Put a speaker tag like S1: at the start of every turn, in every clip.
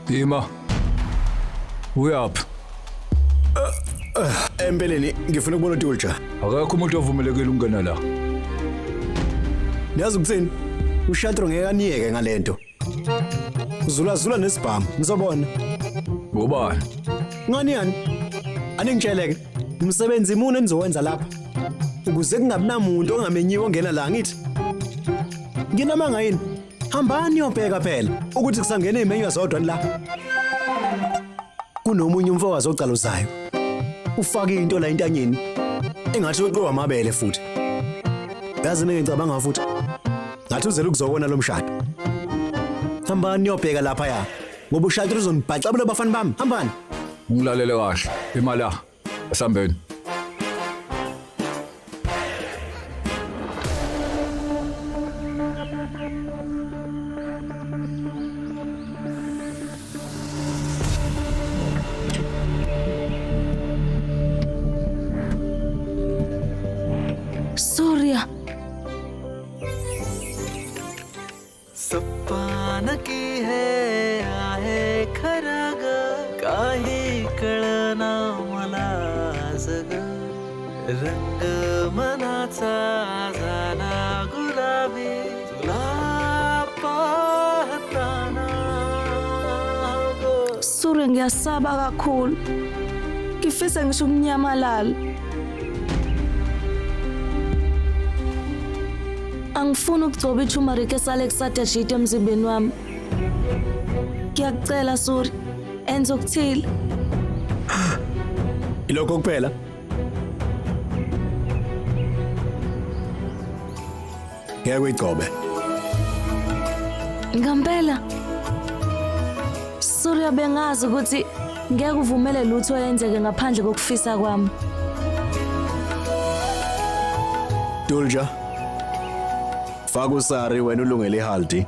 S1: Ima. Uyaphi?
S2: Empeleni ngifuna ukubona uTulja.
S1: Akekho umuntu ovumelekile ukungena la.
S2: Niyazi ukuthini? Ushatro ngeke aniyeke ngalento. Zula nesibhamu, ngizobona.
S1: Ngobani?
S2: Ngani yani? Aningitsheleke. Umsebenzi imuni enizowenza lapha. Ukuze kungabi namuntu ongamenyiwe ongena la ngithi. Nginamanga yini? Hambani yobheka phela ukuthi kusangena izimenywa zodwa la. Kunomunye umfokazi ocalozayo. Ufake into la intanyeni. Engathi uqoqa amabele futhi. Yazi ngicabanga futhi. Ngathi uzela ukuzokona lo mshado. Hambani yobheka lapha ya. Ngoba ushado uzonibhacabula abafana bami. Hambani.
S1: Ungilalele kahle. Imali la. Asambeni.
S3: Surya.
S4: सपना की है आहे खरग काही कळना मला जग रंग मनाचा झाला गुलाबी तुला पाहताना
S3: Surya ngiyasaba kakhulu. Ngifisa ngisho ukunyamalala. Angifuni ukugcoba iturmeric esale kusatashita emzimbeni wami. Ngiyacela Surya, enza okuthile.
S2: Ilokho kuphela. Ngeke uyigcobe.
S3: Ngempela. Surya bengazi ukuthi ngeke uvumele lutho yenzeke ngaphandle kokufisa kwami.
S2: Tulja. Faka usari wena ulungele ihaldi.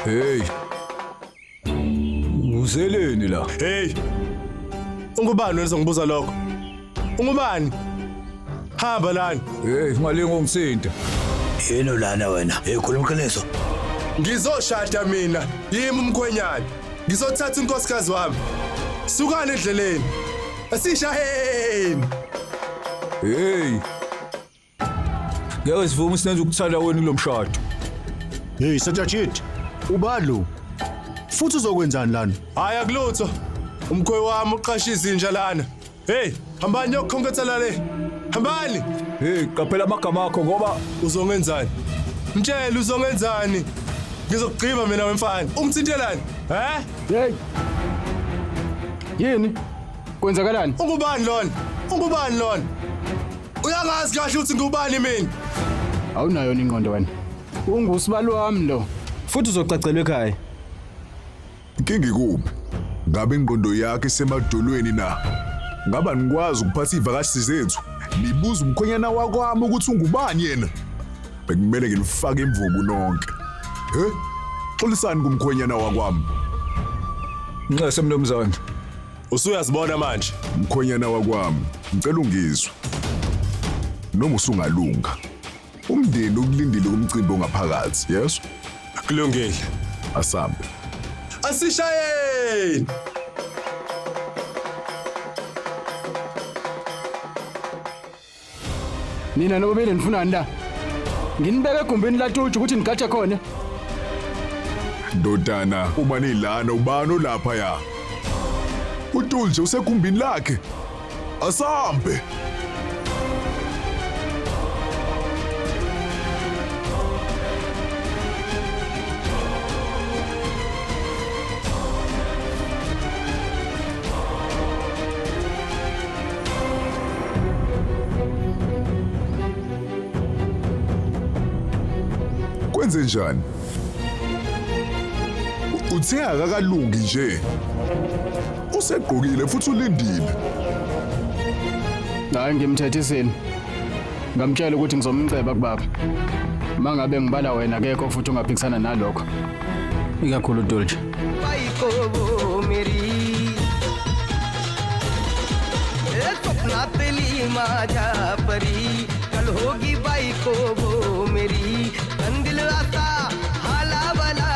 S1: Hey. Uzeleni la?
S5: Hey. Ungubani wenzongibuza lokho? Ungubani? Hamba lana.
S1: Hey, malingo umsinta.
S6: Yini lana wena? Ekhuluma iqiniso.
S5: Ngizoshada mina, yimi umkhwenyana. Ngizothatha unkosikazi wami. Sukani endleleni. Asishaheni.
S1: Hey. Ngeke sivume sinenze ukuthanda wena kulomshado.
S7: Hey Sajajit, ubalo. Futhi uzokwenzani lana?
S5: Hayi akulutho. Umkhwe wami uqasha izinja lana. Hey, hambani yokukhonkothela le. Hambani.
S1: Hey, qaphela amagama akho ngoba
S5: Uzongenzani? Mtshela uzongenzani? Ngizokugqiba mina wemfana. Ungithintelani?
S8: Hey. Yini? Kwenzakalani?
S5: Ungubani lona? Ungubani lona? Uyangazi kahle ukuthi ngubani mina?
S8: Awunayo ingqondo wena. Ungusibalo wami lo.
S2: Futhi uzocacelwa ekhaya.
S9: Inkinga ikuphi? Ngabe ingqondo yakhe isemadolweni na? Ngaba nikwazi ukuphatha ivakashi zethu? Nibuza umkhonyana wakwami ukuthi ungubani yena? Bekumele ngilifake imvubu nonke. Xolisani kumkhonyana wakwami?
S1: Nxese mnumzane.
S5: Usuyazibona manje.
S9: Umkhonyana wakwami, ngicela ungizwe. Noma usungalunga. Umndeni ukulindile umcimbi ongaphakathi, yes?
S5: Kulungile.
S9: Asambe.
S5: Asishayeni.
S8: Nina nobabili nifunani la? Nginibeka egumbini laTulja ukuthi nigatshe khona.
S9: Ndodana, uma nilana ubani olapha ya? uTulja usegumbini lakhe. Asambe. Kwenze njani? Uthe akakalungi nje. Usegqokile futhi ulindile.
S8: Hayi ngimthethiseni. Ngamtshela ukuthi ngizomceba kubaba. Mangabe ngibala wena akekho futhi ungaphikisana nalokho. Ikakhulu Dolce.
S4: बाइको मेरी सपना तेली माझा परी कल होगी बाइको वो मेरी दिल आता हाला वाला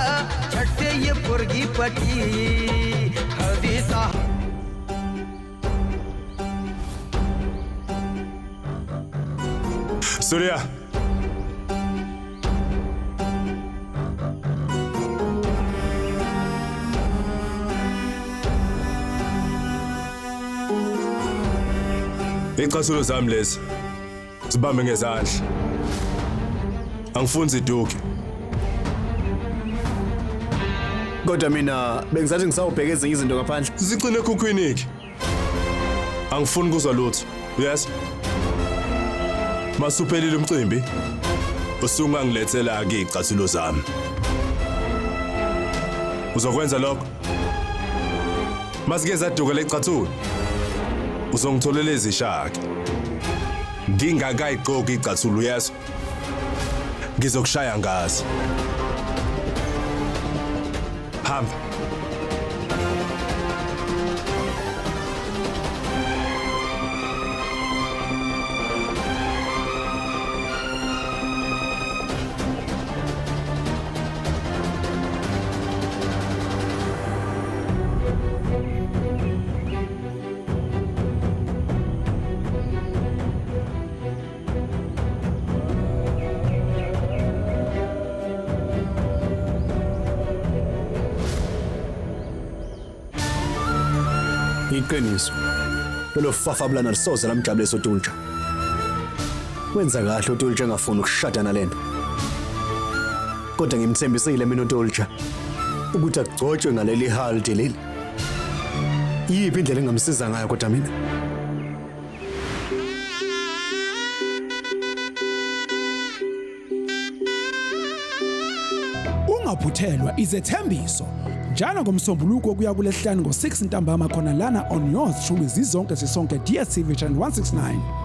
S4: छट से ये पुरगी पटी हल्दी सा
S5: Surya. Icasulo zami lezi. Sibambe ngezandla. Angifuni ziduke.
S2: Kodwa mina bengizathi ngisawubheka ezinye izinto ngaphandle.
S5: Zicine ekhukhwini. Angifuni kuzwa lutho. Yes. Masuphelile umcimbi. Usungangilethela ke icasulo zami. Uzokwenza lokho? Masike zaduka lecathulo. Uzongitholela izishaka. Ngingakayiqoki icathulo yeso. Ngizokushaya ngazi. Hamba.
S2: Iqiniso. Lo fafabulana lisoze lamjabulisa uTulja. Wenza kahle uTulja engafuni ukushada nalento. Kodwa ngimthembisile mina uTulja ukuthi agcotshwe ngaleli holiday leli. Yiphi indlela engamsiza ngayo kodwa mina?
S10: Ungaphuthelwa izethembiso njalo ngomsombuluko kuya kulesihlanu ngo6 ntambama khona lana on yours truly zizonke sisonke DSTV channel 169.